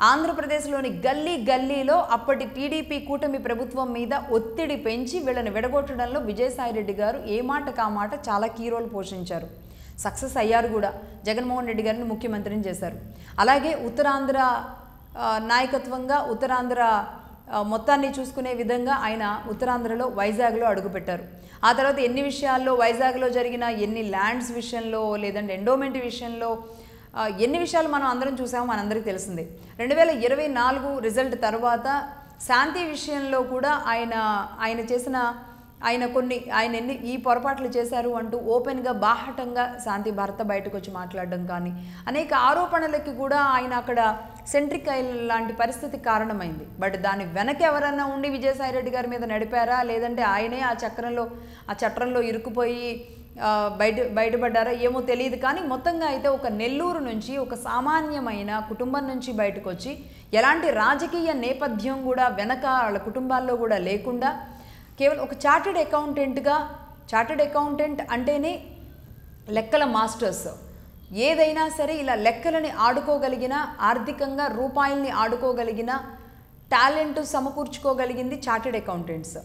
ఆంధ్రప్రదేశ్లోని గల్లీ గల్లీలో అప్పటి టీడీపీ కూటమి ప్రభుత్వం మీద ఒత్తిడి పెంచి వీళ్ళని విడగొట్టడంలో విజయసాయిరెడ్డి గారు ఏ మాట కామాట చాలా కీ రోల్ పోషించారు. సక్సెస్ అయ్యారు కూడా. జగన్మోహన్ రెడ్డి గారిని ముఖ్యమంత్రిని చేశారు. అలాగే ఉత్తరాంధ్ర నాయకత్వంగా ఉత్తరాంధ్ర మొత్తాన్ని చూసుకునే విధంగా ఆయన ఉత్తరాంధ్రలో వైజాగ్లో అడుగుపెట్టారు. ఆ తర్వాత ఎన్ని విషయాల్లో వైజాగ్లో జరిగిన ఎన్ని ల్యాండ్స్ విషయంలో లేదంటే ఎండోమెంట్ విషయంలో ఎన్ని విషయాలు మనం అందరం చూసామో మనందరికీ తెలిసిందే. 2024 రిజల్ట్ తర్వాత శాంతి విషయంలో కూడా ఆయన ఎన్ని ఈ పొరపాట్లు చేశారు అంటూ ఓపెన్గా బాహటంగా శాంతి భర్త బయటకు వచ్చి మాట్లాడడం కానీ అనేక ఆరోపణలకి కూడా ఆయన అక్కడ సెంట్రిక్ లాంటి పరిస్థితికి కారణమైంది. బట్ దాని వెనక ఎవరన్నా ఉండి విజయసాయిరెడ్డి గారి మీద నడిపారా లేదంటే ఆయనే ఆ చట్రంలో ఇరుక్కుపోయి బయటపడ్డారా ఏమో తెలియదు. కానీ మొత్తంగా అయితే ఒక నెల్లూరు నుంచి ఒక సామాన్యమైన కుటుంబం నుంచి బయటకు వచ్చి ఎలాంటి రాజకీయ నేపథ్యం కూడా వెనక వాళ్ళ కుటుంబాల్లో కూడా లేకుండా కేవలం ఒక చార్టెడ్ అకౌంటెంట్ అంటేనే లెక్కల మాస్టర్స్. ఏదైనా సరే ఇలా లెక్కలని ఆడుకోగలిగిన, ఆర్థికంగా రూపాయల్ని ఆడుకోగలిగిన టాలెంట్ సమకూర్చుకోగలిగింది చార్టెడ్ అకౌంటెంట్స్.